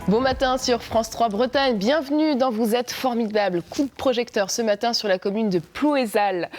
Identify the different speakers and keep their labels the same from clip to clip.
Speaker 1: Bon matin sur France 3 Bretagne, bienvenue dans Vous êtes formidable. Coup de projecteur ce matin sur la commune de Plouézal.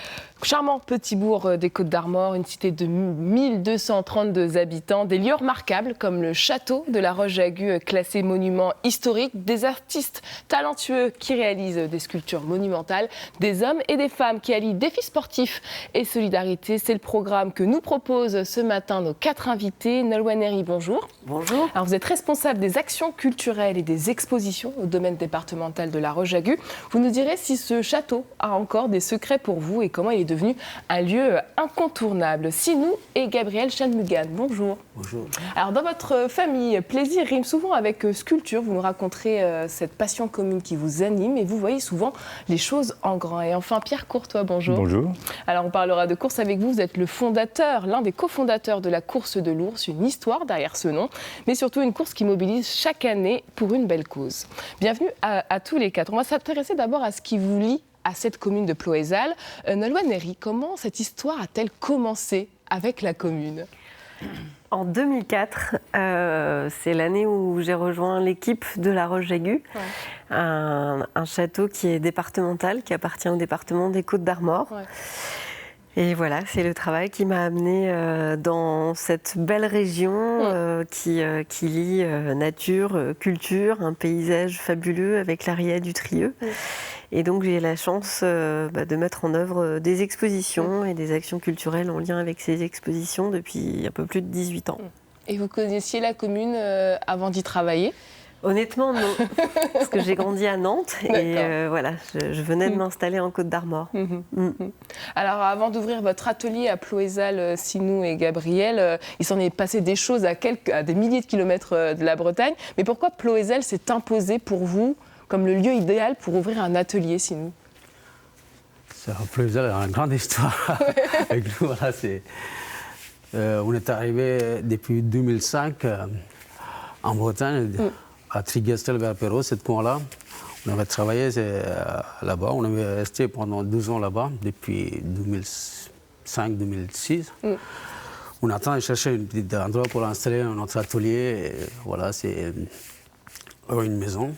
Speaker 1: Charmant petit bourg des Côtes-d'Armor, une cité de 1232 habitants, des lieux remarquables comme le château de la Roche-Jagu classé monument historique, des artistes talentueux qui réalisent des sculptures monumentales, des hommes et des femmes qui allient défis sportifs et solidarité. C'est le programme que nous proposent ce matin nos 4 invités. Nolwenn Herry, bonjour.
Speaker 2: Bonjour.
Speaker 1: Alors vous êtes responsable des actions culturelles et des expositions au domaine départemental de la Roche-Jagu. Vous nous direz si ce château a encore des secrets pour vous et comment il est devenu un lieu incontournable. Sinou et Gabriel Chalmugan, bonjour.
Speaker 2: Bonjour.
Speaker 1: Alors dans votre famille, plaisir rime souvent avec sculpture. Vous nous raconterez cette passion commune qui vous anime et vous voyez souvent les choses en grand. Et enfin Pierre Courtois, bonjour.
Speaker 3: Bonjour.
Speaker 1: Alors on parlera de course avec vous. Vous êtes le fondateur, l'un des cofondateurs de la course de l'ours, une histoire derrière ce nom, mais surtout une course qui mobilise chaque année pour une belle cause. Bienvenue à tous les 4. On va s'intéresser d'abord à ce qui vous lie à cette commune de Plouézal. Nolwenn Herry, comment cette histoire a-t-elle commencé avec la commune ?
Speaker 2: En 2004, c'est l'année où j'ai rejoint l'équipe de la Roche-Jagu, un château qui est départemental, qui appartient au département des Côtes-d'Armor. Ouais. Et voilà, c'est le travail qui m'a amenée dans cette belle région qui lie nature, culture, un paysage fabuleux avec la Ria du Trieux. Et donc j'ai la chance de mettre en œuvre des expositions et des actions culturelles en lien avec ces expositions depuis un peu plus de 18 ans.
Speaker 1: Et vous connaissiez la commune avant d'y travailler ?
Speaker 2: Honnêtement, non, parce que j'ai grandi à Nantes et voilà, je venais de m'installer en Côtes-d'Armor.
Speaker 1: Alors, avant d'ouvrir votre atelier à Plouézal, Sinou et Gabriel, il s'en est passé des choses à des milliers de kilomètres de la Bretagne. Mais pourquoi Plouézal s'est imposé pour vous comme le lieu idéal pour ouvrir un atelier, Sinou ?
Speaker 4: Plouézal a une grande histoire avec nous. Voilà, on est arrivé depuis 2005 en Bretagne. À Trigastel vers Perros, cette coin-là. On avait travaillé là-bas, on avait resté pendant 12 ans là-bas, depuis 2005-2006. On attend de chercher un petit endroit pour installer notre atelier. Et voilà, c'est une maison.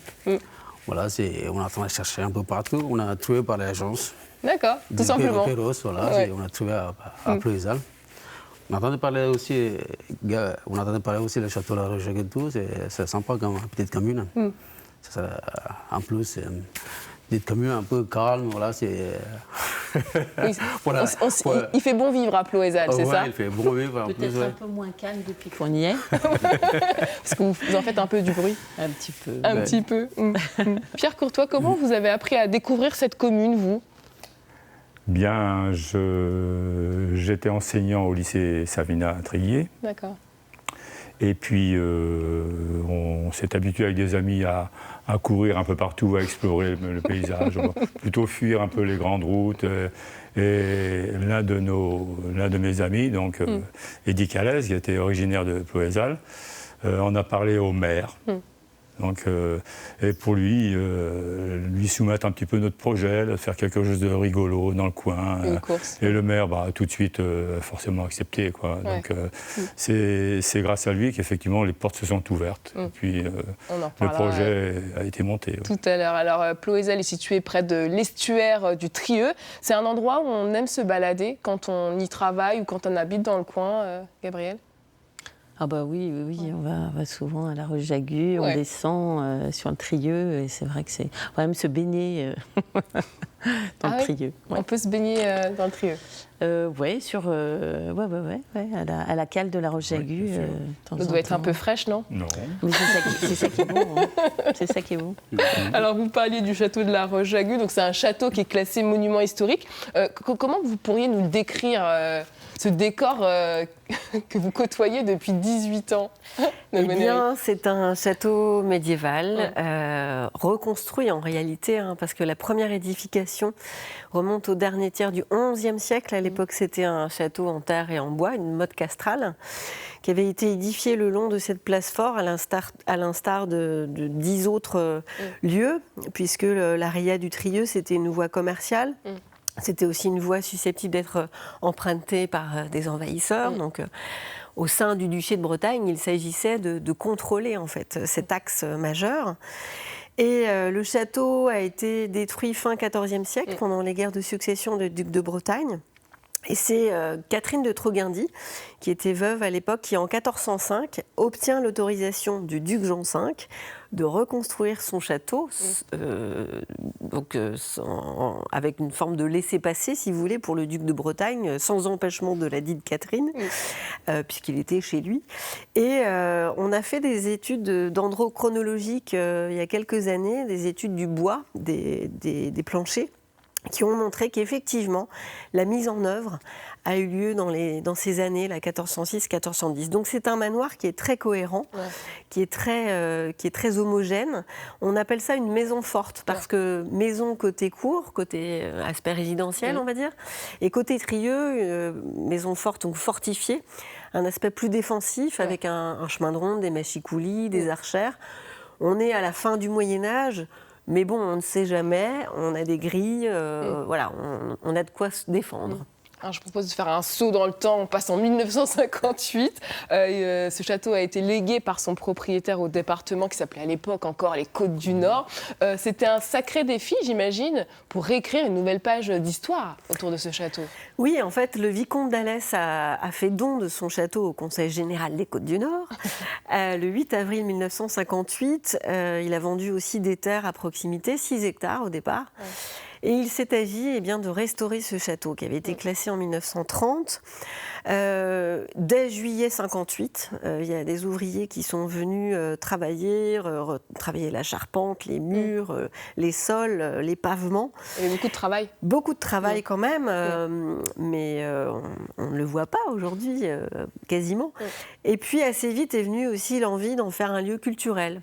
Speaker 4: Voilà, on attend de chercher un peu partout. On a trouvé par l'agence.
Speaker 1: D'accord, tout simplement.
Speaker 4: Perros, voilà, on a trouvé à Plouézal. On entendait parler aussi du château de la Roche-Jagu et tout, c'est sympa comme une petite commune. En plus, une petite commune un peu calme, voilà, c'est...
Speaker 1: Il fait bon vivre à Plouézal, c'est ça ?
Speaker 4: Oui, il fait bon vivre.
Speaker 5: Peut-être un peu moins calme depuis qu'on y est.
Speaker 1: Parce que vous en faites un peu du bruit.
Speaker 5: Un petit peu.
Speaker 1: Un petit peu. Pierre Courtois, comment vous avez appris à découvrir cette commune, vous ?
Speaker 3: Bien, j'étais enseignant au lycée Savina à Tréguier.
Speaker 1: D'accord.
Speaker 3: Et puis, on s'est habitué avec des amis à courir un peu partout, à explorer le paysage, plutôt fuir un peu les grandes routes. Et l'un de mes amis, donc Eddy Calès, qui était originaire de Plouézal, on a parlé au maire. Donc, et pour lui soumettre un petit peu notre projet, de faire quelque chose de rigolo dans le coin.
Speaker 1: Une course.
Speaker 3: Et le maire, tout de suite, forcément accepté, quoi. Ouais. Donc, c'est grâce à lui qu'effectivement les portes se sont ouvertes. Et puis, le projet a été monté. Ouais.
Speaker 1: Tout à l'heure. Alors, Plouézal est situé près de l'estuaire du Trieux. C'est un endroit où on aime se balader quand on y travaille ou quand on habite dans le coin, Gabriel ?
Speaker 5: Ah bah oui, on va souvent à la Roche-Jagu, on descend sur le Trieux, et c'est vrai que c'est... On va même se baigner dans le Trieux.
Speaker 1: Ouais. On peut se baigner dans le Trieux.
Speaker 5: Oui, à la cale de la Roche-Jagu.
Speaker 1: Ça doit être un peu fraîche, non ?
Speaker 3: Non.
Speaker 5: Mais c'est ça qui est beau. C'est ça qui est beau.
Speaker 1: Alors, vous parliez du château de la Roche-Jagu, donc c'est un château qui est classé monument historique. Comment vous pourriez nous le décrire ce décor que vous côtoyez depuis 18 ans.
Speaker 2: Eh bien, c'est un château médiéval, reconstruit en réalité, parce que la première édification remonte au dernier tiers du XIe siècle. À l'époque, c'était un château en terre et en bois, une motte castrale, qui avait été édifié le long de cette place forte, à l'instar de 10 autres lieux, puisque la Ria du Trieux, c'était une voie commerciale. C'était aussi une voie susceptible d'être empruntée par des envahisseurs. Donc, au sein du duché de Bretagne, il s'agissait de contrôler en fait cet axe majeur. Et le château a été détruit fin XIVe siècle pendant les guerres de succession du duc de Bretagne. Et c'est Catherine de Troguindy, qui était veuve à l'époque, qui en 1405 obtient l'autorisation du duc Jean V de reconstruire son château, avec une forme de laissez-passer, si vous voulez, pour le duc de Bretagne, sans empêchement de la dite Catherine, puisqu'il était chez lui. Et on a fait des études dendrochronologiques il y a quelques années, des études du bois, des planchers, qui ont montré qu'effectivement, la mise en œuvre a eu lieu dans ces années, là, 1406-1410. Donc c'est un manoir qui est très cohérent, qui est très homogène. On appelle ça une maison forte, parce que maison côté cour, côté aspect résidentiel, on va dire, et côté Trieux, maison forte, donc fortifiée, un aspect plus défensif, avec un chemin de ronde, des mâchicoulis, des archères. On est à la fin du Moyen-Âge. Mais bon, on ne sait jamais, on a des grilles, voilà, on a de quoi se défendre.
Speaker 1: Alors, je propose de faire un saut dans le temps, on passe en 1958. Ce château a été légué par son propriétaire au département qui s'appelait à l'époque encore les Côtes du Nord. C'était un sacré défi, j'imagine, pour réécrire une nouvelle page d'histoire autour de ce château.
Speaker 2: Oui, en fait, le vicomte d'Alès a fait don de son château au Conseil général des Côtes du Nord. Le 8 avril 1958, il a vendu aussi des terres à proximité, 6 hectares au départ. Et il s'est agi de restaurer ce château qui avait été classé en 1930. Dès juillet 58, il y a des ouvriers qui sont venus travailler la charpente, les murs, les sols, les pavements.
Speaker 1: Il y avait beaucoup de travail.
Speaker 2: Beaucoup de travail quand même, mais on ne le voit pas aujourd'hui, quasiment. Et puis assez vite est venue aussi l'envie d'en faire un lieu culturel.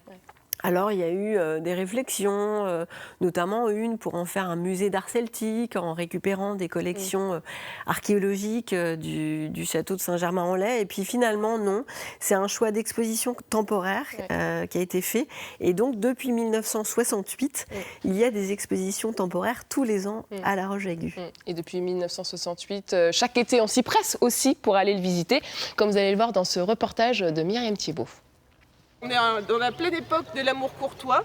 Speaker 2: Alors, il y a eu des réflexions, notamment une pour en faire un musée d'art celtique, en récupérant des collections archéologiques du château de Saint-Germain-en-Laye. Et puis finalement, non, c'est un choix d'exposition temporaire qui a été fait. Et donc, depuis 1968, il y a des expositions temporaires tous les ans à La Roche-Aiguë.
Speaker 1: Et depuis 1968, chaque été, on s'y presse aussi pour aller le visiter, comme vous allez le voir dans ce reportage de Myriam Thiebaud.
Speaker 6: On est dans la pleine époque de l'amour courtois.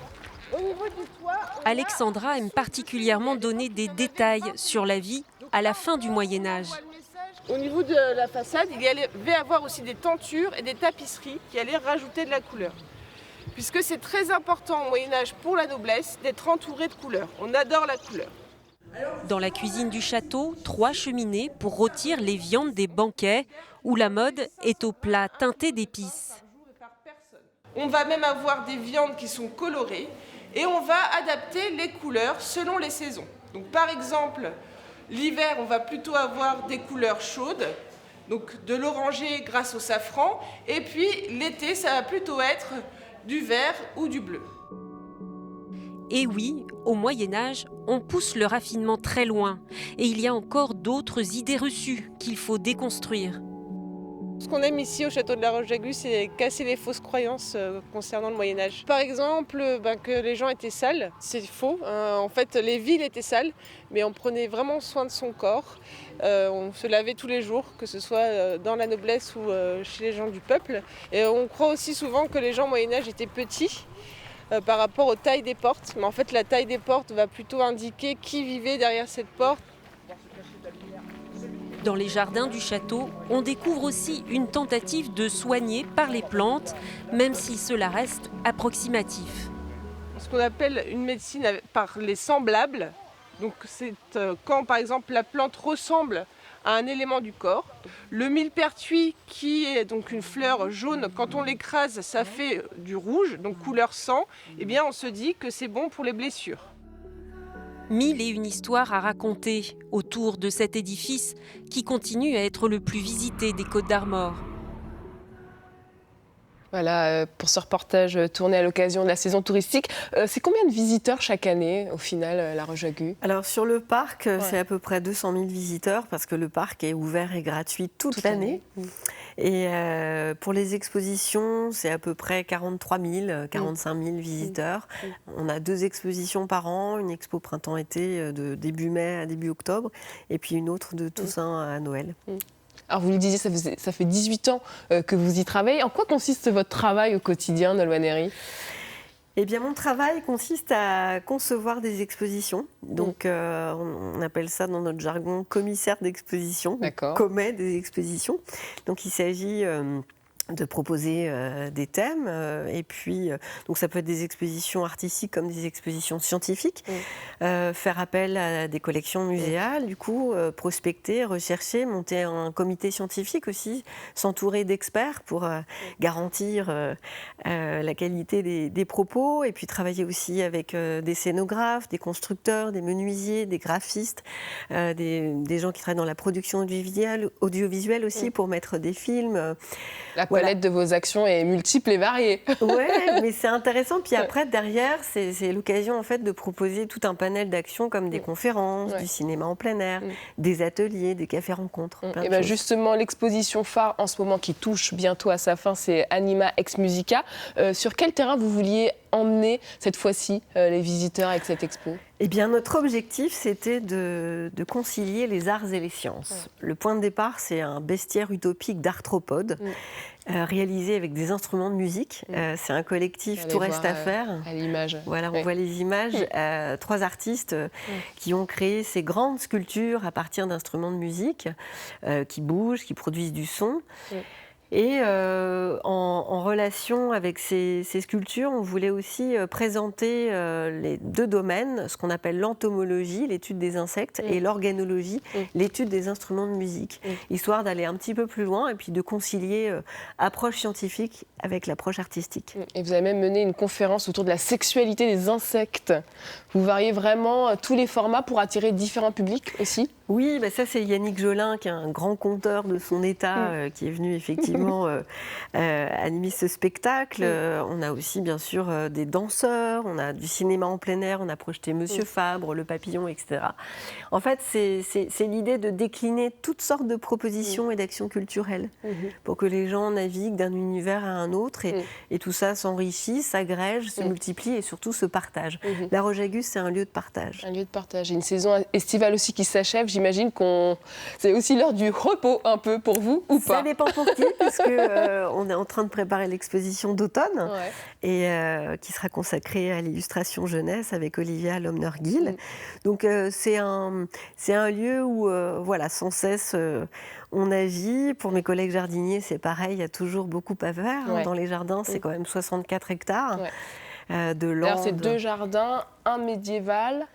Speaker 6: Au niveau du toit,
Speaker 7: Alexandra aime particulièrement donner des détails sur la vie à la fin du Moyen-Âge.
Speaker 6: Au niveau de la façade, il y avait avoir aussi des tentures et des tapisseries qui allaient rajouter de la couleur. Puisque c'est très important au Moyen-Âge pour la noblesse d'être entouré de couleurs. On adore la couleur.
Speaker 7: Dans la cuisine du château, 3 cheminées pour rôtir les viandes des banquets, où la mode est au plat teinté d'épices.
Speaker 6: On va même avoir des viandes qui sont colorées et on va adapter les couleurs selon les saisons. Donc par exemple, l'hiver, on va plutôt avoir des couleurs chaudes, donc de l'orangé grâce au safran, et puis l'été, ça va plutôt être du vert ou du bleu.
Speaker 7: Et oui, au Moyen-Âge, on pousse le raffinement très loin et il y a encore d'autres idées reçues qu'il faut déconstruire.
Speaker 6: Ce qu'on aime ici au château de la Roche-Aiguë, c'est casser les fausses croyances concernant le Moyen-Âge. Par exemple, que les gens étaient sales, c'est faux. En fait, les villes étaient sales, mais on prenait vraiment soin de son corps. On se lavait tous les jours, que ce soit dans la noblesse ou chez les gens du peuple. Et on croit aussi souvent que les gens au Moyen-Âge étaient petits par rapport aux tailles des portes. Mais en fait, la taille des portes va plutôt indiquer qui vivait derrière cette porte.
Speaker 7: Dans les jardins du château, on découvre aussi une tentative de soigner par les plantes, même si cela reste approximatif.
Speaker 6: Ce qu'on appelle une médecine par les semblables, donc c'est quand par exemple la plante ressemble à un élément du corps. Le millepertuis, qui est donc une fleur jaune, quand on l'écrase, ça fait du rouge, donc couleur sang, eh bien on se dit que c'est bon pour les blessures.
Speaker 7: 1001 histoires à raconter autour de cet édifice qui continue à être le plus visité des Côtes d'Armor.
Speaker 1: Voilà, pour ce reportage tourné à l'occasion de la saison touristique. C'est combien de visiteurs chaque année, au final, La Roche-Aiguë ?
Speaker 2: Alors, sur le parc, c'est à peu près 200 000 visiteurs, parce que le parc est ouvert et gratuit toute l'année. Et pour les expositions, c'est à peu près 43 000, 45 000 visiteurs. On a 2 expositions par an, une expo printemps-été de début mai à début octobre, et puis une autre de Toussaint à Noël.
Speaker 1: Alors vous le disiez, ça fait 18 ans que vous y travaillez. En quoi consiste votre travail au quotidien, Nolwenn Herry ?
Speaker 2: Eh bien, mon travail consiste à concevoir des expositions. Donc, on appelle ça dans notre jargon commissaire d'exposition, commet des expositions. Donc, il s'agit de proposer des thèmes et puis donc ça peut être des expositions artistiques comme des expositions scientifiques, faire appel à des collections muséales, du coup prospecter, rechercher, monter un comité scientifique aussi, s'entourer d'experts pour garantir la qualité des propos, et puis travailler aussi avec des scénographes, des constructeurs, des menuisiers, des graphistes, des gens qui travaillent dans la production audiovisuelle aussi pour mettre des films.
Speaker 1: La palette de vos actions est multiple et variée.
Speaker 2: Oui, mais c'est intéressant. Puis après, derrière, c'est l'occasion en fait de proposer tout un panel d'actions comme des conférences, du cinéma en plein air, des ateliers, des cafés-rencontres.
Speaker 1: Et bien justement, l'exposition phare en ce moment qui touche bientôt à sa fin, c'est Anima Ex Musica. Sur quel terrain vous vouliez emmener cette fois-ci les visiteurs avec cette expo ?
Speaker 2: Eh bien, notre objectif, c'était de concilier les arts et les sciences. Le point de départ, c'est un bestiaire utopique d'arthropodes, réalisé avec des instruments de musique. C'est un collectif Tout reste à faire.
Speaker 1: À l'image.
Speaker 2: Voilà, on voit les images. 3 artistes qui ont créé ces grandes sculptures à partir d'instruments de musique, qui bougent, qui produisent du son. Et en relation avec ces sculptures, on voulait aussi présenter les 2 domaines, ce qu'on appelle l'entomologie, l'étude des insectes, et l'organologie, l'étude des instruments de musique, histoire d'aller un petit peu plus loin et puis de concilier approche scientifique avec l'approche artistique.
Speaker 1: Et vous avez même mené une conférence autour de la sexualité des insectes. Vous variez vraiment tous les formats pour attirer différents publics aussi ?
Speaker 2: Oui, bah ça c'est Yannick Jolin, qui est un grand conteur de son état, qui est venu effectivement animer ce spectacle. On a aussi bien sûr des danseurs, on a du cinéma en plein air, on a projeté Monsieur Fabre, Le Papillon, etc. En fait, c'est l'idée de décliner toutes sortes de propositions et d'actions culturelles pour que les gens naviguent d'un univers à un autre et tout ça s'enrichit, s'agrège, se multiplie et surtout se partage. La Roche-Agus, c'est un lieu de partage.
Speaker 1: Un lieu de partage. Et une saison estivale aussi qui s'achève. J'imagine c'est aussi l'heure du repos un peu pour vous ou pas ?
Speaker 2: Ça dépend pour qui, puisque on est en train de préparer l'exposition d'automne et qui sera consacrée à l'illustration jeunesse avec Olivia Lomner-Gill. Donc c'est un lieu où voilà, sans cesse on agit. Pour mes collègues jardiniers, c'est pareil, il y a toujours beaucoup à faire. Dans les jardins, c'est quand même 64 hectares de landes.
Speaker 1: Alors c'est 2 jardins, un médiéval,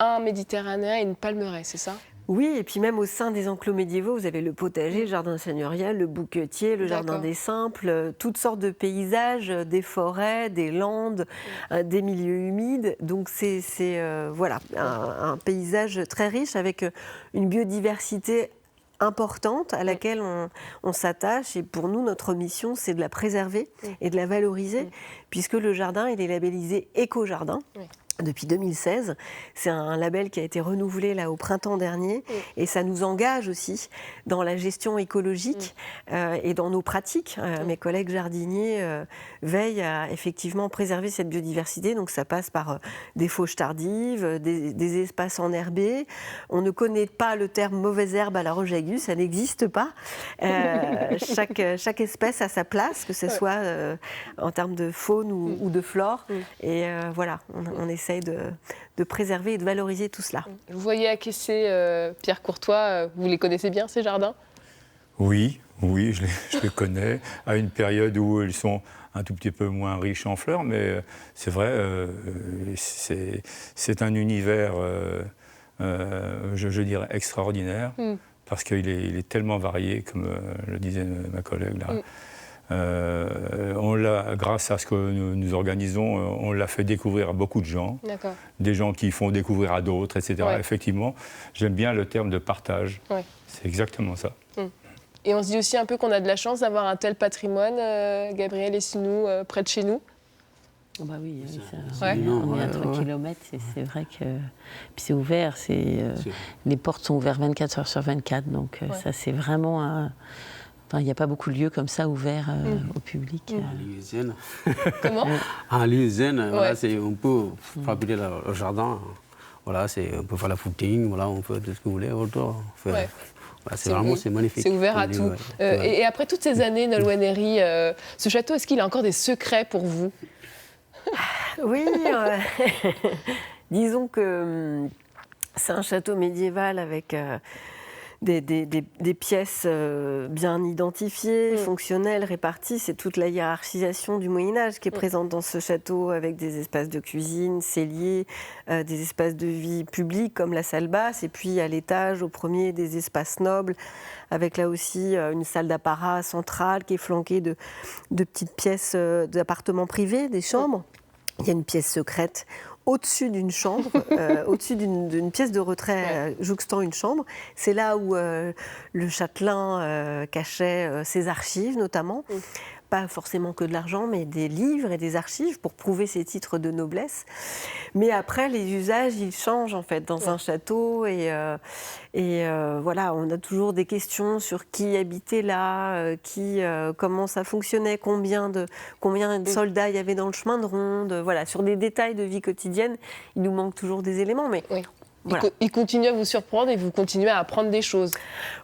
Speaker 1: un méditerranéen et une palmeraie, c'est ça ?
Speaker 2: Oui, et puis même au sein des enclos médiévaux, vous avez le potager, le jardin seigneurial, le bouquetier, le jardin des simples, toutes sortes de paysages, des forêts, des landes, des milieux humides. Donc c'est voilà, un paysage très riche avec une biodiversité importante à laquelle on s'attache. Et pour nous, notre mission, c'est de la préserver et de la valoriser, puisque le jardin, il est labellisé éco-jardin. Depuis 2016, c'est un label qui a été renouvelé là au printemps dernier et ça nous engage aussi dans la gestion écologique et dans nos pratiques. Mes collègues jardiniers veillent à effectivement préserver cette biodiversité, donc ça passe par des fauches tardives, des espaces enherbés. On ne connaît pas le terme mauvaise herbe à la Roche-Agus, ça n'existe pas. Chaque espèce a sa place, que ce soit en termes de faune ou de flore. Et voilà, on essaie de préserver et de valoriser tout cela.
Speaker 1: Vous voyez acquiescer Pierre Courtois, vous les connaissez bien ces jardins ?
Speaker 3: Oui, je les connais, à une période où ils sont un tout petit peu moins riches en fleurs, mais c'est vrai, c'est un univers, je dirais, extraordinaire, parce qu'il est tellement varié, comme le disait ma collègue là. Grâce à ce que nous organisons, on l'a fait découvrir à beaucoup de gens, des gens qui font découvrir à d'autres, etc. Effectivement, j'aime bien le terme de partage, c'est exactement ça.
Speaker 1: Et on se dit aussi un peu qu'on a de la chance d'avoir un tel patrimoine, Gabriel Essinou, près de chez nous.
Speaker 5: Oh bah oui, on est à 3 km, c'est vrai que... Puis c'est ouvert, les portes sont ouvertes 24 heures sur 24, donc ça c'est vraiment Enfin, il n'y a pas beaucoup de lieux comme ça ouverts au public.
Speaker 1: Comment?
Speaker 4: En lieu zen, voilà, on peut fabriquer le jardin. Voilà, on peut faire la footing, voilà, on peut tout ce que vous voulez autour. Voilà, c'est magnifique.
Speaker 1: C'est ouvert à tout. Et après toutes ces années, Nolwenn Herry, ce château, est-ce qu'il a encore des secrets pour vous?
Speaker 2: Oui, disons que c'est un château médiéval avec des pièces bien identifiées, fonctionnelles, réparties. C'est toute la hiérarchisation du Moyen-Âge qui est présente dans ce château, avec des espaces de cuisine, celliers, des espaces de vie publics comme la salle basse, et puis à l'étage, au premier, des espaces nobles, avec là aussi une salle d'apparat centrale qui est flanquée de petites pièces d'appartements privés, des chambres. Il y a une pièce secrète au-dessus d'une chambre, au-dessus d'une pièce de retrait jouxtant une chambre. C'est là où le châtelain cachait ses archives, notamment. Pas forcément que de l'argent, mais des livres et des archives pour prouver ses titres de noblesse. Mais après, les usages, ils changent en fait dans un château. Et voilà, on a toujours des questions sur qui habitait là, comment ça fonctionnait, combien de soldats il y avait dans le chemin de ronde. Voilà, sur des détails de vie quotidienne, il nous manque toujours des éléments. Mais voilà.
Speaker 1: Il continue à vous surprendre et vous continuez à apprendre des choses.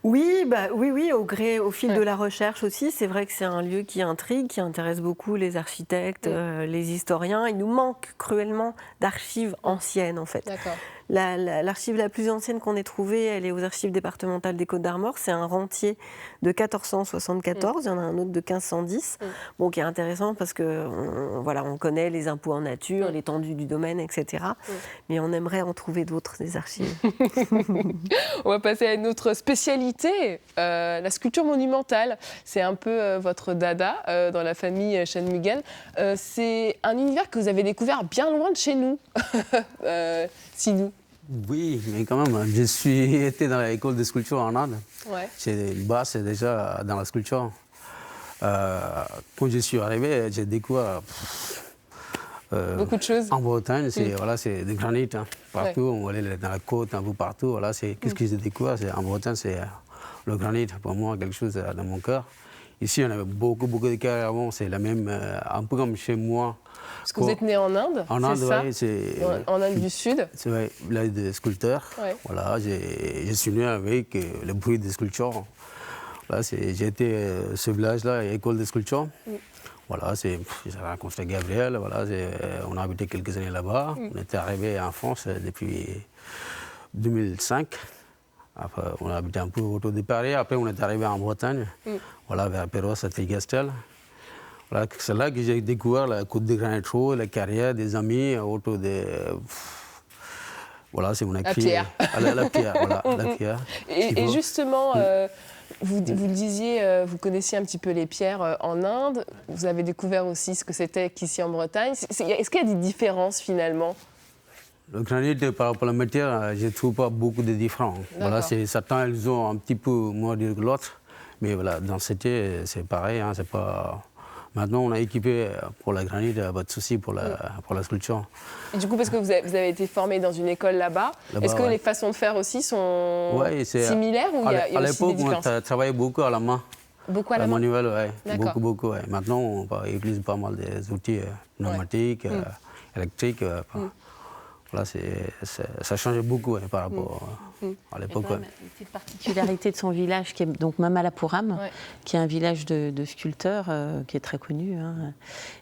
Speaker 2: Oui, au fil de la recherche aussi. C'est vrai que c'est un lieu qui intrigue, qui intéresse beaucoup les architectes, les historiens. Il nous manque cruellement d'archives anciennes, en fait.
Speaker 1: D'accord.
Speaker 2: L'archive la plus ancienne qu'on ait trouvée, elle est aux archives départementales des Côtes-d'Armor. C'est un rentier de 1474, il y en a un autre de 1510, qui est intéressant parce qu'on connaît les impôts en nature, l'étendue du domaine, etc. Mais on aimerait en trouver d'autres, des archives.
Speaker 1: On va passer à une autre spécialité, la sculpture monumentale. C'est un peu votre dada dans la famille Shanmugam. C'est un univers que vous avez découvert bien loin de chez nous, Sidou.
Speaker 4: Oui, mais quand même, je suis été dans l'école de sculpture en Inde.
Speaker 1: Ouais.
Speaker 4: J'ai une base déjà dans la sculpture. Quand je suis arrivé, j'ai découvert
Speaker 1: beaucoup de choses.
Speaker 4: En Bretagne, c'est du granit. Hein. Partout, on allait dans la côte, un peu partout. Voilà, qu'est-ce que j'ai découvert? En Bretagne, c'est le granit. Pour moi, quelque chose dans mon cœur. Ici, on avait beaucoup de cas avant. C'est la même, un peu comme chez moi.
Speaker 1: Parce que vous êtes né en Inde,
Speaker 4: en Inde,
Speaker 1: c'est ça? En Inde du Sud.
Speaker 4: C'est vrai, village de sculpteurs. Ouais. Voilà, je suis né avec le bruit des sculptures. Voilà, j'ai été ce village-là, école de sculpture. Voilà, j'ai rencontré Gabriel. Voilà, on a habité quelques années là-bas. On était arrivé en France depuis 2005. Après, on a habité un peu autour de Paris. Après, on est arrivé en Bretagne, voilà, vers Perros, à Trigastel. Voilà, c'est là que j'ai découvert la côte de Granit Road, la carrière des amis autour de... Voilà, c'est mon écrit. La pierre, voilà, la pierre.
Speaker 1: Et justement, vous le disiez, vous connaissiez un petit peu les pierres en Inde. Vous avez découvert aussi ce que c'était qu'ici en Bretagne. Est-ce qu'il y a des différences finalement?
Speaker 4: Le granit, par rapport à la matière, je ne trouve pas beaucoup de différences. Voilà, certains, ils ont un petit peu moins que l'autre. Mais voilà, dans cette c'est pareil, hein, c'est pas... Maintenant, on a équipé pour la granit, pas de souci pour la sculpture.
Speaker 1: Et du coup, parce que vous avez été formé dans une école là-bas, est-ce que les façons de faire aussi sont similaires ou il y a aussi des différences?
Speaker 4: À l'époque, on a travaillé beaucoup à la main.
Speaker 1: Beaucoup à la main?
Speaker 4: Manuel, oui. Beaucoup. Ouais. Maintenant, on utilise pas mal des outils pneumatiques, électriques. Voilà, ça change beaucoup par rapport à l'époque.
Speaker 5: Une petite particularité de son village, qui est donc Mamalapuram, qui est un village de sculpteurs qui est très connu. Hein.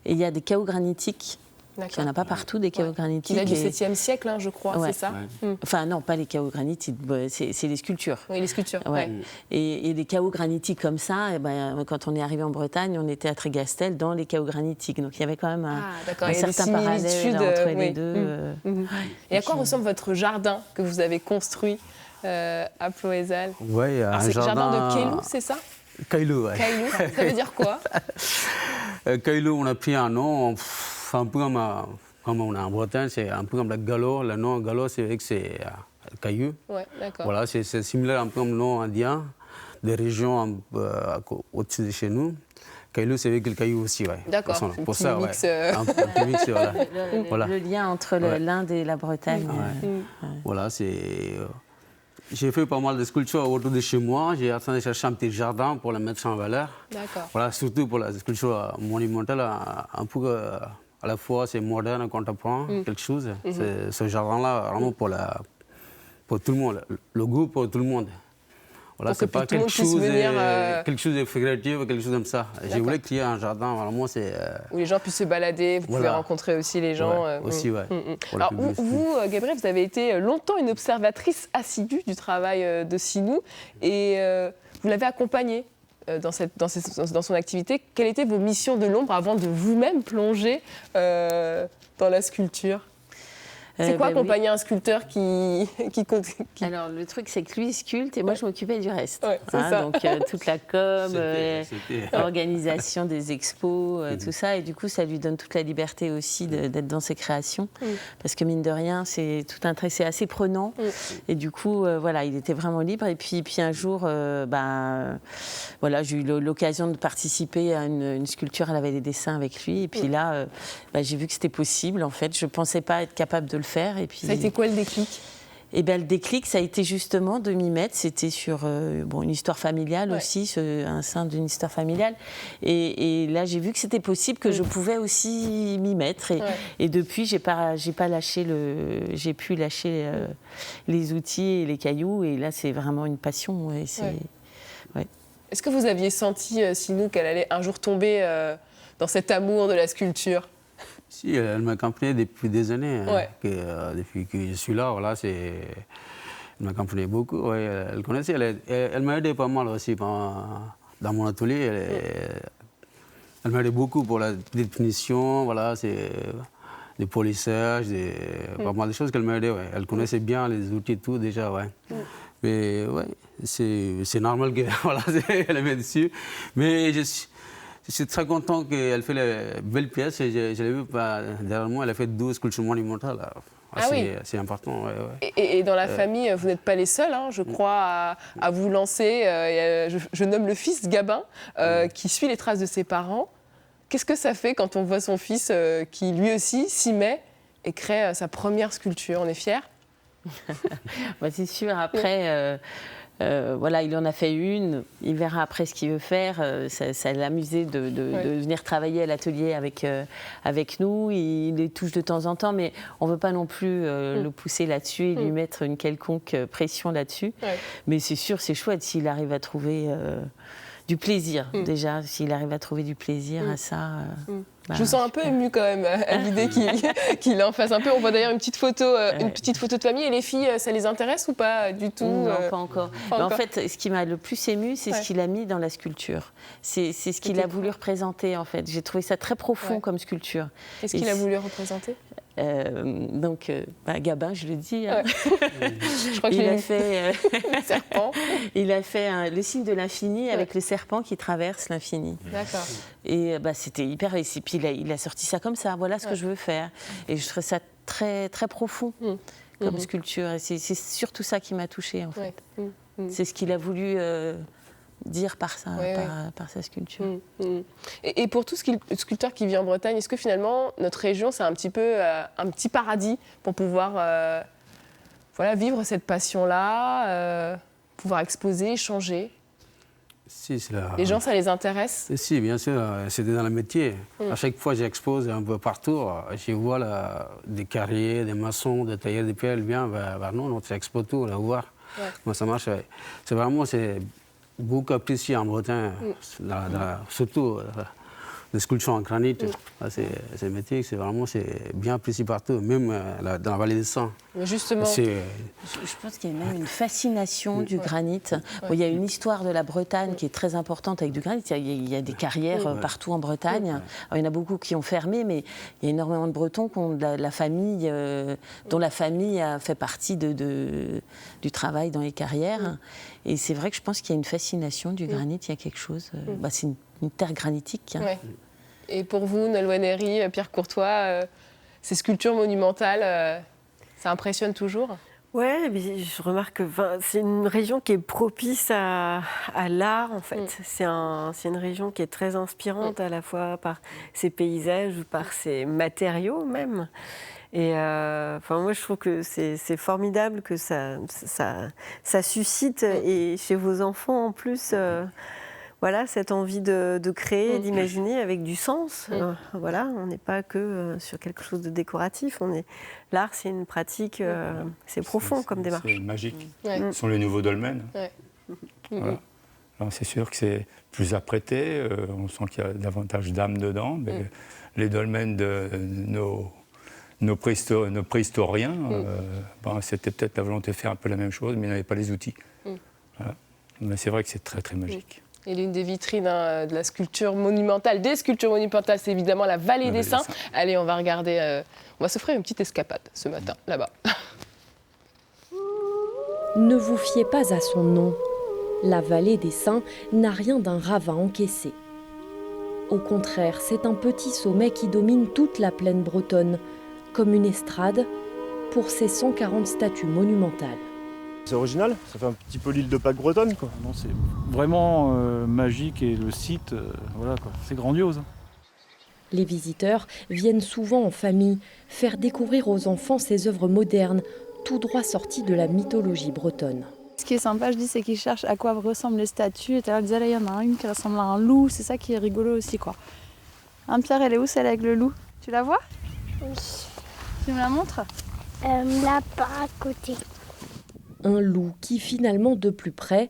Speaker 5: Et il y a des chaos granitiques. Il n'y en a pas partout, des chaos granitiques.
Speaker 1: Il a du 7e siècle, hein, je crois, c'est ça?
Speaker 5: Enfin, non, pas les chaos granitiques, c'est les sculptures.
Speaker 1: Oui, les sculptures.
Speaker 5: Et les chaos granitiques comme ça, quand on est arrivé en Bretagne, on était à Trigastel dans les chaos granitiques. Donc il y avait quand même un certain parallèle entre les deux.
Speaker 1: Et à quoi ressemble votre jardin que vous avez construit à Ploëzal?
Speaker 4: Oui,
Speaker 1: un jardin de Kailou, c'est ça?
Speaker 4: Kailou, oui.
Speaker 1: Kailou, ça veut dire quoi?
Speaker 4: Kailou, on a pris un nom... Un peu comme on est en Bretagne, c'est un peu comme le galop. Le nom galop, c'est vrai que c'est caillou.
Speaker 1: Ouais, d'accord.
Speaker 4: Voilà, c'est similaire un peu comme le nom indien, des régions un peu au-dessus de chez nous. Caillou, c'est avec le caillou aussi, ouais.
Speaker 1: D'accord.
Speaker 4: Pour ça,
Speaker 1: mix,
Speaker 4: un petit mix, voilà.
Speaker 5: Le lien entre l'Inde et la Bretagne.
Speaker 4: Voilà, c'est j'ai fait pas mal de sculptures autour de chez moi. J'ai essayé de chercher un petit jardin pour le mettre en valeur.
Speaker 1: D'accord.
Speaker 4: Voilà, surtout pour la sculpture monumentale, un peu à la fois c'est moderne et contemporain, quelque chose. C'est ce jardin-là, vraiment pour tout le monde, le goût pour tout le monde. Voilà, c'est pas quelque chose de figuratif, quelque chose comme ça. J'ai voulu créer un jardin, vraiment c'est...
Speaker 1: Où les gens puissent se balader, vous pouvez rencontrer aussi les gens.
Speaker 4: Aussi, ouais.
Speaker 1: Alors vous, Gabrielle, vous avez été longtemps une observatrice assidue du travail de Sinou et vous l'avez accompagné dans son activité. Quelles étaient vos missions de l'ombre avant de vous-même plonger dans la sculpture ? C'est quoi accompagner un sculpteur qui...
Speaker 5: Alors, le truc, c'est que lui, il sculpte et moi, je m'occupais du reste.
Speaker 1: Ouais, c'est ça.
Speaker 5: Donc, toute la com, l'organisation des expos, tout ça. Et du coup, ça lui donne toute la liberté aussi d'être dans ses créations. Parce que, mine de rien, c'est assez prenant. Et du coup, voilà, il était vraiment libre. Et puis un jour, voilà, j'ai eu l'occasion de participer à une sculpture à la Vallée des Saints avec lui. Et puis là, j'ai vu que c'était possible, en fait. Je ne pensais pas être capable de le faire. Et puis,
Speaker 1: ça a été quoi le déclic ?
Speaker 5: Eh bien, le déclic, ça a été justement de m'y mettre. C'était sur une histoire familiale aussi, un sein d'une histoire familiale. Et là, j'ai vu que c'était possible, que je pouvais aussi m'y mettre. Et depuis, j'ai pu lâcher les outils et les cailloux. Et là, c'est vraiment une passion. Et
Speaker 1: Est-ce que vous aviez senti, Sinou, qu'elle allait un jour tomber dans cet amour de la sculpture ?
Speaker 4: Si, elle m'accompagnait depuis des années. Depuis que je suis là, voilà, elle m'accompagnait beaucoup. Ouais, elle connaissait, elle m'a aidé pas mal aussi dans mon atelier. Elle m'a aidé beaucoup pour la définition, voilà, des polissages, pas mal de choses qu'elle m'a aidé. Ouais. Elle connaissait bien les outils et tout déjà. Ouais. Mais ouais, c'est normal qu'elle voilà, met dessus. Mais je suis très content qu'elle fait les belles pièces. Je l'ai vu derrière moi, elle a fait 12 sculptures monumentales. C'est important. Ouais.
Speaker 1: Et dans la famille, vous n'êtes pas les seuls, hein, je crois, à vous lancer. Je nomme le fils Gabin, qui suit les traces de ses parents. Qu'est-ce que ça fait quand on voit son fils qui, lui aussi, s'y met et crée sa première sculpture ? On est fiers ?
Speaker 5: C'est sûr. Après... voilà, il en a fait une, il verra après ce qu'il veut faire. Ça l'amusait de venir travailler à l'atelier avec nous. Il les touche de temps en temps, mais on ne veut pas non plus le pousser là-dessus et lui mettre une quelconque pression là-dessus. Mais c'est sûr, c'est chouette s'il arrive à trouver du plaisir, déjà. S'il arrive à trouver du plaisir à ça...
Speaker 1: Je vous sens un peu émue quand même à l'idée qu'il en fasse un peu. On voit d'ailleurs une petite photo de famille. Et les filles, ça les intéresse ou pas du tout ?
Speaker 5: Non, pas encore. Mais en fait, ce qui m'a le plus émue, c'est ce qu'il a mis dans la sculpture. C'est ce qu'il a voulu représenter, en fait. J'ai trouvé ça très profond comme sculpture.
Speaker 1: Qu'est-ce qu'il a voulu représenter ?
Speaker 5: Gabin, je le dis. Hein.
Speaker 1: Je crois qu'il a fait le serpent.
Speaker 5: Il a fait le signe de l'infini avec le serpent qui traverse l'infini.
Speaker 1: D'accord.
Speaker 5: Et c'était hyper réussi. Et puis il a sorti ça comme ça. Voilà ce que je veux faire. Et je trouve ça très très profond comme sculpture. Et c'est surtout ça qui m'a touchée en fait. C'est ce qu'il a voulu dire par sa sculpture.
Speaker 1: Et pour tout sculpteur qui vit en Bretagne, est-ce que finalement notre région c'est un petit peu un petit paradis pour pouvoir vivre cette passion-là, pouvoir exposer, échanger ? Les gens, ça les intéresse ?
Speaker 4: Si, bien sûr, c'est dans le métier. À chaque fois, j'expose un peu partout. Je vois des carriers, des maçons, des tailleurs de pierre, bien vers nous, notre expo tout, là, voir comment ça marche. C'est vraiment beaucoup apprécié en Bretagne, surtout les sculptures en granit. C'est un métier, c'est bien apprécié partout, même dans la vallée des Saints.
Speaker 1: Justement.
Speaker 5: Je pense qu'il y a même une fascination du granit. Il y a une histoire de la Bretagne qui est très importante avec du granit. Il y a des carrières partout en Bretagne. Alors, il y en a beaucoup qui ont fermé, mais il y a énormément de Bretons qui ont la famille, dont la famille a fait partie du travail dans les carrières. Et c'est vrai que je pense qu'il y a une fascination du granit. Il y a quelque chose. C'est une terre granitique. Hein.
Speaker 1: Et pour vous, Nolwenn Herry, Pierre Courtois, ces sculptures monumentales, ça impressionne toujours ?
Speaker 2: Ouais, je remarque que c'est une région qui est propice à l'art, en fait. C'est une région qui est très inspirante, à la fois par ses paysages ou par ses matériaux même. Et moi, je trouve que c'est formidable que ça suscite, et chez vos enfants en plus, cette envie de créer, d'imaginer avec du sens. On n'est pas que sur quelque chose de décoratif. L'art, c'est une pratique, c'est profond comme démarche.
Speaker 3: C'est magique. Ce sont les nouveaux dolmens. Voilà. Alors, c'est sûr que c'est plus apprêté, on sent qu'il y a davantage d'âme dedans, mais les dolmens de nos préhistoriens, c'était peut-être la volonté de faire un peu la même chose, mais ils n'avaient pas les outils. Voilà. Mais c'est vrai que c'est très très magique.
Speaker 1: Et l'une des vitrines de la sculpture monumentale, des sculptures monumentales, c'est évidemment la Vallée des Saints. Allez, on va regarder, on va s'offrir une petite escapade ce matin, là-bas.
Speaker 8: Ne vous fiez pas à son nom. La Vallée des Saints n'a rien d'un ravin encaissé. Au contraire, c'est un petit sommet qui domine toute la plaine bretonne, comme une estrade pour ses 140 statues monumentales.
Speaker 9: C'est original, ça fait un petit peu l'île de Pâques bretonne, quoi.
Speaker 10: Non, c'est vraiment magique, et le site, c'est grandiose.
Speaker 8: Les visiteurs viennent souvent en famille faire découvrir aux enfants ces œuvres modernes, tout droit sorties de la mythologie bretonne.
Speaker 11: Ce qui est sympa, je dis, c'est qu'ils cherchent à quoi ressemblent les statues. Et tout à l'heure, là, il y en a une qui ressemble à un loup. C'est ça qui est rigolo aussi, quoi. Hein, Pierre, elle est où, celle avec le loup? Tu la vois?
Speaker 12: Oui.
Speaker 11: Tu me la montres?
Speaker 12: Là-bas, à côté.
Speaker 8: Un loup qui, finalement, de plus près,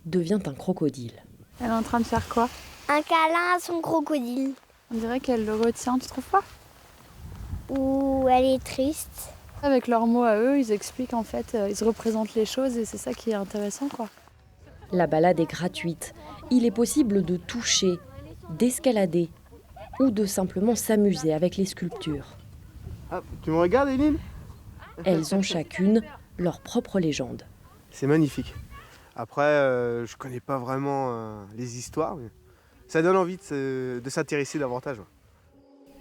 Speaker 8: devient un crocodile.
Speaker 11: Elle est en train de faire quoi?
Speaker 12: Un câlin à son crocodile.
Speaker 11: On dirait qu'elle le retient, tu trouves pas?
Speaker 12: Ou elle est triste.
Speaker 11: Avec leurs mots à eux, ils expliquent en fait, ils représentent les choses et c'est ça qui est intéressant, quoi.
Speaker 8: La balade est gratuite. Il est possible de toucher, d'escalader ou de simplement s'amuser avec les sculptures.
Speaker 9: Ah, tu me regardes, Éline?
Speaker 8: Elles ont chacune leur propre légende.
Speaker 9: C'est magnifique. Après, je connais pas vraiment les histoires, mais ça donne envie de s'intéresser davantage. Ouais.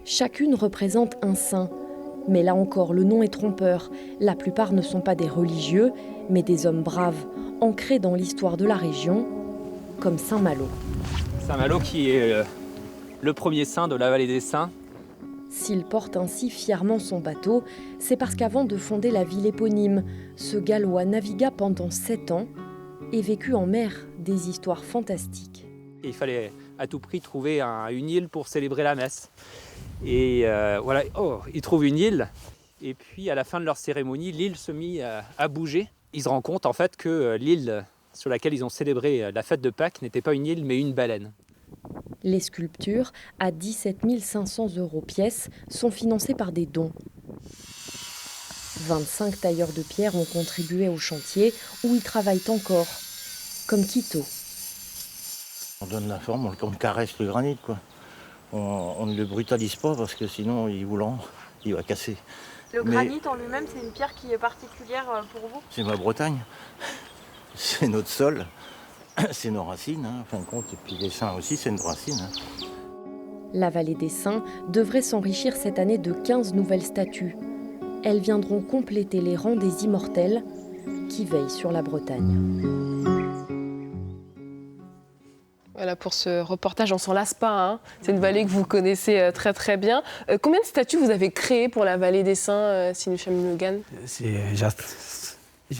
Speaker 8: Chacune représente un saint. Mais là encore, le nom est trompeur. La plupart ne sont pas des religieux, mais des hommes braves, ancrés dans l'histoire de la région, comme Saint Malo.
Speaker 13: Saint Malo qui est le premier saint de la Vallée des Saints.
Speaker 8: S'il porte ainsi fièrement son bateau, c'est parce qu'avant de fonder la ville éponyme, ce Gallois navigua pendant 7 ans et vécut en mer des histoires fantastiques.
Speaker 13: Et il fallait à tout prix trouver une île pour célébrer la messe. Et ils trouvent une île, et puis à la fin de leur cérémonie, l'île se mit à bouger. Ils se rendent compte en fait que l'île sur laquelle ils ont célébré la fête de Pâques n'était pas une île mais une baleine.
Speaker 8: Les sculptures, à 17 500 € pièce, sont financées par des dons. 25 tailleurs de pierre ont contribué au chantier où ils travaillent encore, comme Quito.
Speaker 14: On donne la forme, on caresse le granit, quoi. On ne le brutalise pas parce que sinon il va casser.
Speaker 11: Le granit en lui-même, c'est une pierre qui est particulière pour vous?
Speaker 14: C'est ma Bretagne, c'est notre sol, c'est nos racines, en fin de compte. Et puis les saints aussi, c'est une racine.
Speaker 8: La Vallée des Saints devrait s'enrichir cette année de 15 nouvelles statues. Elles viendront compléter les rangs des immortels qui veillent sur la Bretagne.
Speaker 1: Voilà pour ce reportage, on s'en lasse pas, hein. C'est une vallée que vous connaissez très très bien. Combien de statues vous avez créées pour la Vallée des Saints, Sinusham Logan?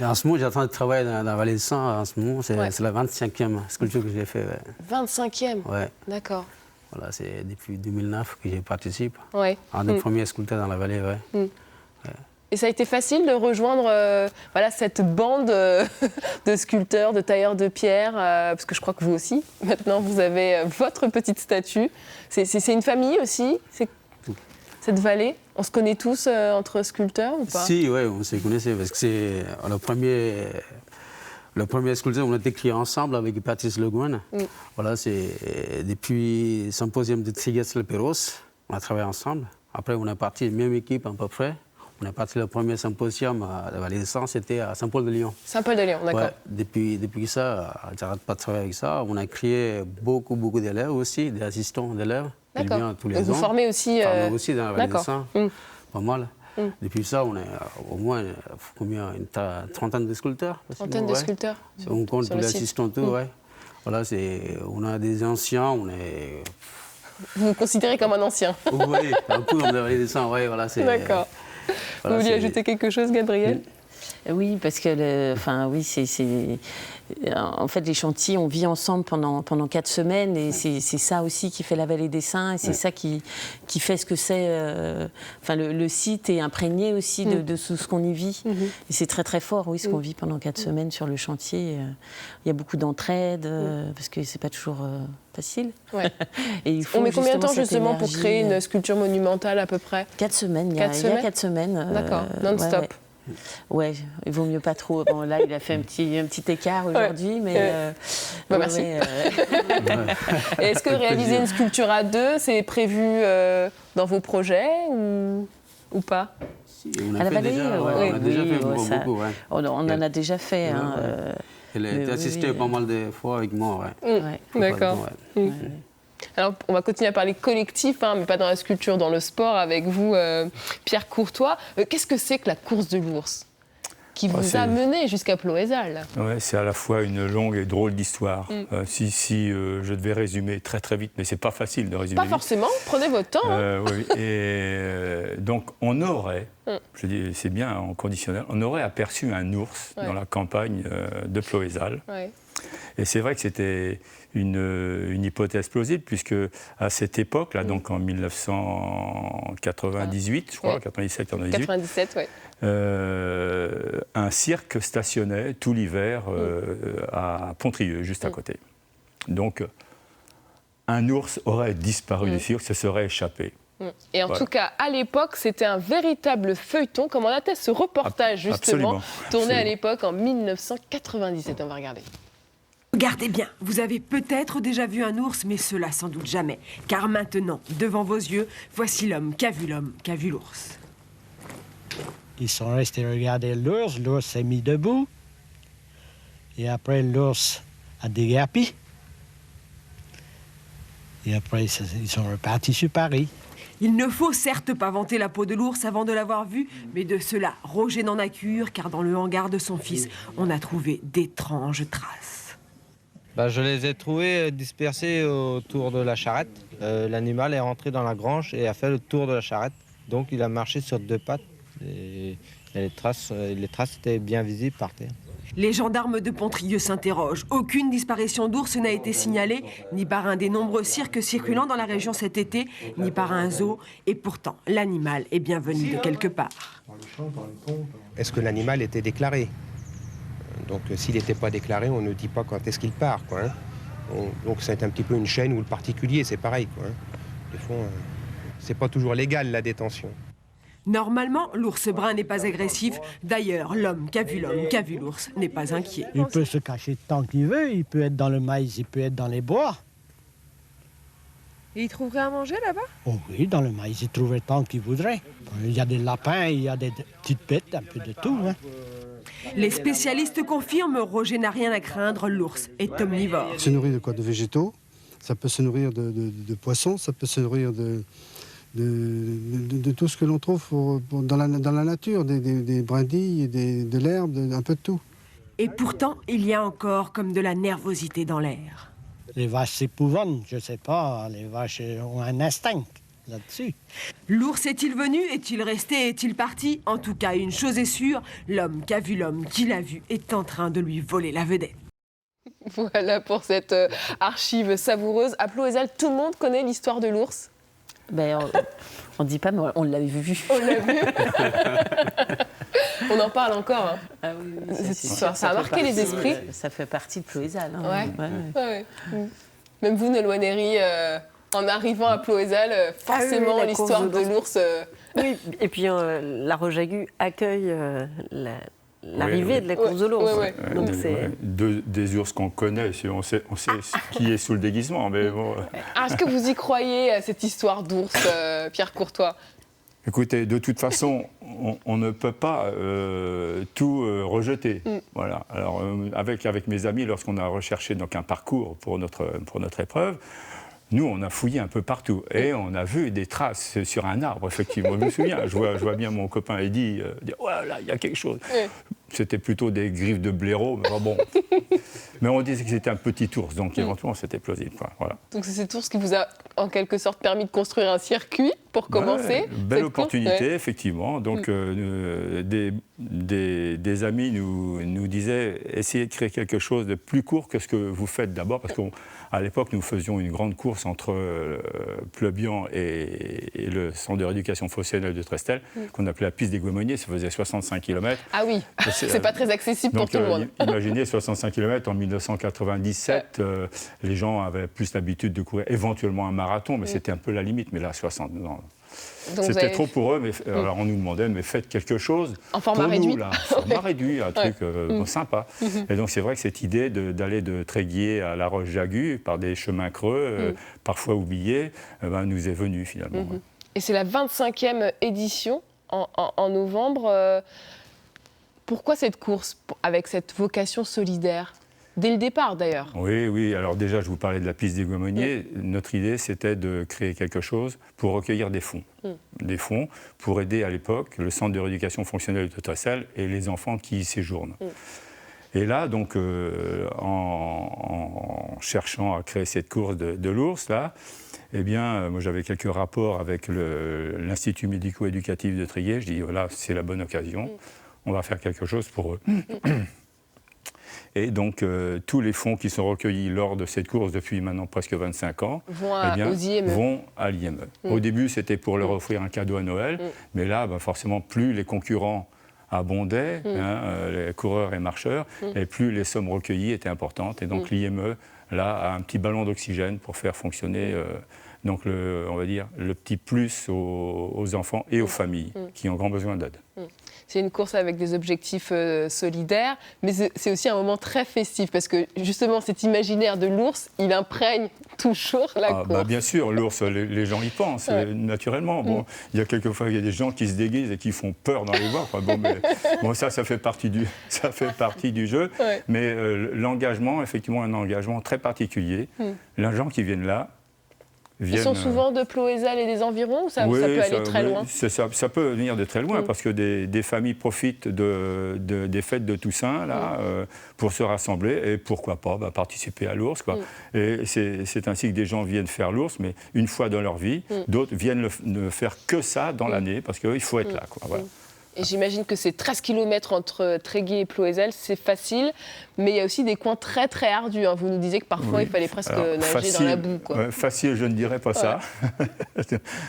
Speaker 4: En ce moment, j'attends de travailler dans la Vallée des Saints. En ce moment, c'est la 25e sculpture que j'ai fait. Ouais.
Speaker 1: 25e?
Speaker 4: Ouais.
Speaker 1: D'accord.
Speaker 4: Voilà, c'est depuis 2009 que j'y participe.
Speaker 1: Ouais.
Speaker 4: Un des premiers sculpteurs dans la vallée, ouais. Ouais.
Speaker 1: Et ça a été facile de rejoindre cette bande de sculpteurs, de tailleurs de pierre, parce que je crois que vous aussi, maintenant, vous avez votre petite statue. C'est une famille aussi, cette vallée? On se connaît tous entre sculpteurs ou pas?
Speaker 4: Si, oui, on se connaissait, parce que c'est le premier sculpteur, on a été créé ensemble avec Patrice Le Guen. Voilà, c'est depuis le symposium de Trigastel-Perros, on a travaillé ensemble. Après, on est parti, même équipe à peu près. On est parti le premier symposium à la Vallée des Saints, c'était à Saint-Paul-de-Lyon.
Speaker 1: Saint-Paul-de-Lyon, d'accord. Ouais,
Speaker 4: depuis ça, j'arrête pas de travailler avec ça. On a créé beaucoup d'élèves aussi, des assistants d'élèves.
Speaker 1: D'accord.
Speaker 4: Tous les
Speaker 1: donc
Speaker 4: ans.
Speaker 1: Vous formez aussi
Speaker 4: aussi dans la Vallée des Saints, pas mal. Depuis ça, on est au moins une trentaine de sculpteurs.
Speaker 1: Trentaine de sculpteurs.
Speaker 4: On compte tous les assistants, tout, ouais. Voilà, on a des anciens,
Speaker 1: Vous vous considérez comme un ancien?
Speaker 4: Oui, un peu comme la Vallée des Saints, ouais, voilà.
Speaker 1: D'accord. Vous vouliez ajouter quelque chose, Gabriel?
Speaker 5: Oui, parce que, en fait, les chantiers, on vit ensemble pendant 4 semaines et c'est ça aussi qui fait la vallée des Saints et c'est ça qui fait ce que c'est. Le site est imprégné aussi de tout ce qu'on y vit. Et c'est très très fort, oui, ce qu'on vit pendant 4 semaines sur le chantier. Il y a beaucoup d'entraide parce que c'est pas toujours facile.
Speaker 1: Ouais.
Speaker 5: Et il faut
Speaker 1: on met combien de temps
Speaker 5: cette
Speaker 1: justement pour
Speaker 5: énergie,
Speaker 1: créer une sculpture monumentale à peu près?
Speaker 5: 4 semaines. Il y a 4 semaines.
Speaker 1: D'accord, non-stop.
Speaker 5: Ouais, il vaut mieux pas trop. Bon, là, il a fait un petit écart aujourd'hui, mais...
Speaker 1: merci. Et est-ce que réaliser une sculpture à 2, c'est prévu dans vos projets ou pas?
Speaker 4: À la vallée, on a déjà fait beaucoup.
Speaker 5: On en a déjà fait.
Speaker 4: Elle a été assistée pas mal de fois avec moi.
Speaker 1: D'accord. Alors, on va continuer à parler collectif, mais pas dans la sculpture, dans le sport, avec vous, Pierre Courtois. Qu'est-ce que c'est que la course de l'ours qui vous a mené jusqu'à Ploëzal?
Speaker 3: Ouais, c'est à la fois une longue et drôle d'histoire. Si je devais résumer très très vite, mais c'est pas facile de résumer.
Speaker 1: Pas forcément, prenez votre temps.
Speaker 3: Oui. Et donc on aurait, je dis c'est bien en conditionnel, on aurait aperçu un ours dans la campagne de Ploëzal. Ouais. Et c'est vrai que c'était une hypothèse plausible, puisque à cette époque-là, donc en 1998, je crois, 97,
Speaker 1: oui.
Speaker 3: Un cirque stationnait tout l'hiver à Pontrieux, juste à côté. Donc, un ours aurait disparu du cirque, se serait échappé.
Speaker 1: Et en tout cas, à l'époque, c'était un véritable feuilleton, comme on atteste ce reportage, justement, tourné à l'époque en 1997. On va regarder.
Speaker 15: Regardez bien, vous avez peut-être déjà vu un ours, mais cela sans doute jamais. Car maintenant, devant vos yeux, voici l'homme qui a vu l'ours.
Speaker 16: Ils sont restés regarder l'ours s'est mis debout. Et après, l'ours a déguerpi. Et après, ils sont repartis sur Paris.
Speaker 15: Il ne faut certes pas vanter la peau de l'ours avant de l'avoir vu, mais de cela, Roger n'en a cure, car dans le hangar de son fils, on a trouvé d'étranges traces.
Speaker 17: Je les ai trouvés dispersés autour de la charrette. L'animal est rentré dans la grange et a fait le tour de la charrette. Donc il a marché sur 2 pattes et les traces étaient bien visibles par terre.
Speaker 15: Les gendarmes de Pontrieux s'interrogent. Aucune disparition d'ours n'a été signalée, ni par un des nombreux cirques circulant dans la région cet été, ni par un zoo. Et pourtant, l'animal est bien venu de quelque part.
Speaker 18: Est-ce que l'animal était déclaré ? Donc s'il n'était pas déclaré, on ne dit pas quand est-ce qu'il part. Donc c'est un petit peu une chaîne où le particulier, c'est pareil. Des fois, c'est pas toujours légal la détention.
Speaker 15: Normalement, l'ours brun n'est pas agressif. D'ailleurs, l'homme qui a vu l'ours n'est pas inquiet.
Speaker 16: Il peut se cacher tant qu'il veut, il peut être dans le maïs, il peut être dans les bois.
Speaker 6: Et il trouverait à manger là-bas?
Speaker 16: Oh oui, dans le maïs, il trouverait tant qu'il voudrait. Il y a des lapins, il y a des petites bêtes, un peu de tout.
Speaker 15: Les spécialistes confirment, Roger n'a rien à craindre, l'ours est omnivore.
Speaker 19: Il se nourrit de quoi? De végétaux, ça peut se nourrir de poissons, ça peut se nourrir de tout ce que l'on trouve dans la nature, des brindilles, de l'herbe, un peu de tout.
Speaker 15: Et pourtant, il y a encore comme de la nervosité dans l'air.
Speaker 16: Les vaches s'épouvantent, je sais pas, les vaches ont un instinct là-dessus.
Speaker 15: L'ours est-il venu? Est-il resté? Est-il parti? En tout cas, une chose est sûre, l'homme qui a vu l'homme qui l'a vu est en train de lui voler la vedette.
Speaker 1: Voilà pour cette archive savoureuse. À Ploëzal, tout le monde connaît l'histoire de l'ours?
Speaker 5: On ne dit pas, mais on l'a vu.
Speaker 1: On l'a vu. On en parle encore.
Speaker 5: Ah oui,
Speaker 1: cette histoire, ça a marqué les esprits.
Speaker 5: Ça fait partie de Ploëzal.
Speaker 1: Ouais. Même vous, Nolwenn Herry, en arrivant à Ploëzal, forcément l'histoire de l'ours.
Speaker 2: Oui, et puis la Roche-Jagu accueille l'arrivée de la course de l'ours.
Speaker 3: Donc des ours qu'on connaît, on sait qui est sous le déguisement. Mais bon.
Speaker 1: Est-ce que vous y croyez à cette histoire d'ours, Pierre Courtois?
Speaker 3: Écoutez, de toute façon, on ne peut pas tout rejeter. Voilà. Alors, avec mes amis, lorsqu'on a recherché donc, un parcours pour notre épreuve, nous, on a fouillé un peu partout et on a vu des traces sur un arbre, effectivement. Je me souviens, je vois bien mon copain Eddy dire « Ouais, là, il y a quelque chose ». c'était plutôt des griffes de blaireau, mais bon. Mais on disait que c'était un petit ours, donc éventuellement c'était plausible. Voilà.
Speaker 1: Donc c'est cet ours qui vous a en quelque sorte permis de construire un circuit pour commencer.
Speaker 3: Belle opportunité, effectivement. Donc des amis nous disaient essayez de créer quelque chose de plus court que ce que vous faites d'abord, parce qu'à l'époque nous faisions une grande course entre Pleubian et le centre de rééducation fonctionnelle de Trestel, qu'on appelait la piste des Gouamonniers, ça faisait 65 km.
Speaker 1: Ah oui, c'est pas très accessible pour tout le monde.
Speaker 3: Imaginez 65 km en 1997, les gens avaient plus l'habitude de courir éventuellement un marathon, mais c'était un peu la limite, mais là 60 ans. C'était trop pour eux, mais alors on nous demandait, mais faites quelque chose
Speaker 1: en format
Speaker 3: pour
Speaker 1: réduit.
Speaker 3: Nous, là, format réduit, un truc sympa. Et donc c'est vrai que cette idée d'aller de Tréguier à La Roche-Jagu par des chemins creux, parfois oubliés, nous est venue finalement.
Speaker 1: Et c'est la 25e édition en novembre. Pourquoi cette course avec cette vocation solidaire ? Dès le départ, d'ailleurs.
Speaker 3: Oui. Alors déjà, je vous parlais de la piste des Gouamonniers. Notre idée, c'était de créer quelque chose pour recueillir des fonds. Des fonds pour aider, à l'époque, le centre de rééducation fonctionnelle de Trestel et les enfants qui y séjournent. Et là, donc, en cherchant à créer cette course de l'ours, là, eh bien, moi, j'avais quelques rapports avec l'Institut médico-éducatif de Tréguier. Je dis, voilà, c'est la bonne occasion. On va faire quelque chose pour eux. Et donc, tous les fonds qui sont recueillis lors de cette course depuis maintenant presque 25 ans
Speaker 1: vont à l'IME.
Speaker 3: Au début, c'était pour leur offrir un cadeau à Noël, mais là, forcément, plus les concurrents abondaient, les coureurs et marcheurs, et plus les sommes recueillies étaient importantes. Et donc, l'IME, là, a un petit ballon d'oxygène pour faire fonctionner donc on va dire, le petit plus aux enfants et aux familles qui ont grand besoin d'aide.
Speaker 1: C'est une course avec des objectifs solidaires, mais c'est aussi un moment très festif, parce que justement, cet imaginaire de l'ours, il imprègne toujours la course.
Speaker 3: Bien sûr, l'ours, les gens y pensent, naturellement. Bon, il y a quelquefois des gens qui se déguisent et qui font peur dans les voies. Ça fait partie du jeu. Mais l'engagement, effectivement, un engagement très particulier. Les gens qui viennent là,
Speaker 1: ils sont souvent de Ploëzal et des environs, ou ça peut aller très loin?
Speaker 3: Ça peut venir de très loin, parce que des familles profitent des fêtes de Toussaint là, pour se rassembler et pourquoi pas participer à l'ours. Et c'est ainsi que des gens viennent faire l'ours, mais une fois dans leur vie, d'autres viennent ne faire que ça dans l'année, parce qu'il faut être là. Voilà.
Speaker 1: Et j'imagine que ces 13 km entre Tréguier et Ploëzal, c'est facile, mais il y a aussi des coins très très ardus. Vous nous disiez que parfois il fallait presque nager dans la boue.
Speaker 3: Facile, je ne dirais pas ça.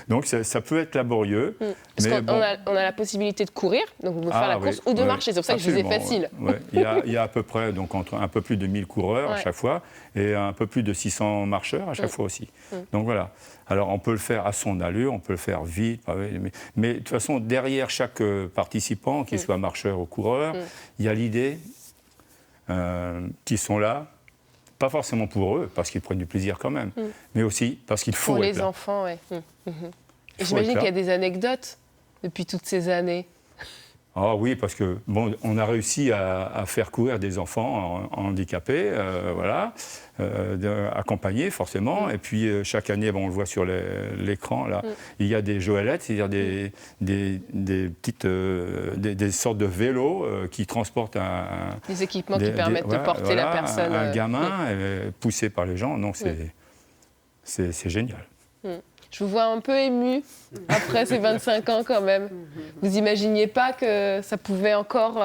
Speaker 3: Donc ça peut être laborieux.
Speaker 1: Parce qu'on a la possibilité de courir, donc vous pouvez faire la course, ou de marcher. C'est pour ça que je disais facile.
Speaker 3: Il y a à peu près entre un peu plus de 1000 coureurs à chaque fois et un peu plus de 600 marcheurs à chaque fois aussi. Donc voilà. Alors on peut le faire à son allure, on peut le faire vite, mais de toute façon, derrière chaque participant, qu'il soit marcheur ou coureur, il y a l'idée qu'ils sont là, pas forcément pour eux, parce qu'ils prennent du plaisir quand même, mais aussi parce qu'il faut
Speaker 1: pour
Speaker 3: être
Speaker 1: les
Speaker 3: là.
Speaker 1: enfants, J'imagine qu'il y a des anecdotes depuis toutes ces années.
Speaker 3: Ah oui, parce que on a réussi à faire courir des enfants handicapés, accompagnés forcément. Et puis chaque année, on le voit sur l'écran là, il y a des joëlettes, c'est-à-dire des petites, des sortes de vélos qui transportent
Speaker 1: des équipements qui permettent de porter la personne.
Speaker 3: Un gamin poussé par les gens. Donc c'est génial.
Speaker 1: Je vous vois un peu ému après ces 25 ans quand même. Vous imaginiez pas que ça pouvait encore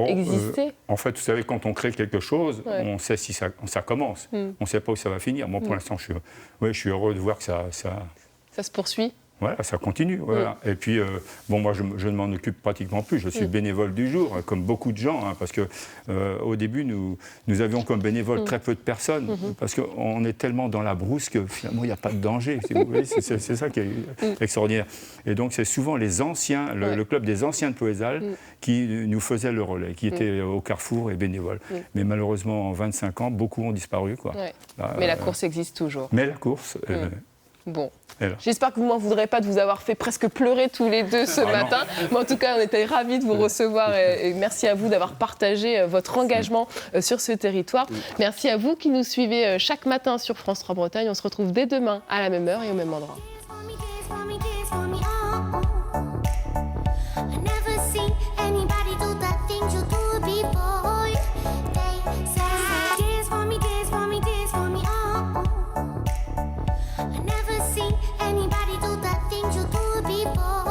Speaker 1: exister?
Speaker 3: En fait, vous savez, quand on crée quelque chose, on sait si ça commence. On ne sait pas où ça va finir. Moi, pour l'instant, je suis heureux de voir que ça
Speaker 1: se poursuit.
Speaker 3: Voilà, ça continue. Voilà. Et puis, moi, je ne m'en occupe pratiquement plus. Je suis bénévole du jour, comme beaucoup de gens, parce que au début, nous avions comme bénévoles très peu de personnes, parce qu'on est tellement dans la brousse que finalement, il n'y a pas de danger. Si vous voyez, c'est ça qui est extraordinaire. Et donc, c'est souvent les anciens, le club des anciens de Ploëzal, qui nous faisait le relais, qui étaient au carrefour et bénévoles. Mais malheureusement, en 25 ans, beaucoup ont disparu.
Speaker 1: Mais la course existe toujours.
Speaker 3: Mais la course...
Speaker 1: Bon, j'espère que vous ne m'en voudrez pas de vous avoir fait presque pleurer tous les deux ce matin. Mais en tout cas, on était ravis de vous recevoir et merci à vous d'avoir partagé votre engagement sur ce territoire. Merci à vous qui nous suivez chaque matin sur France 3 Bretagne. On se retrouve dès demain à la même heure et au même endroit.
Speaker 20: I never seen anybody do the things you do. people.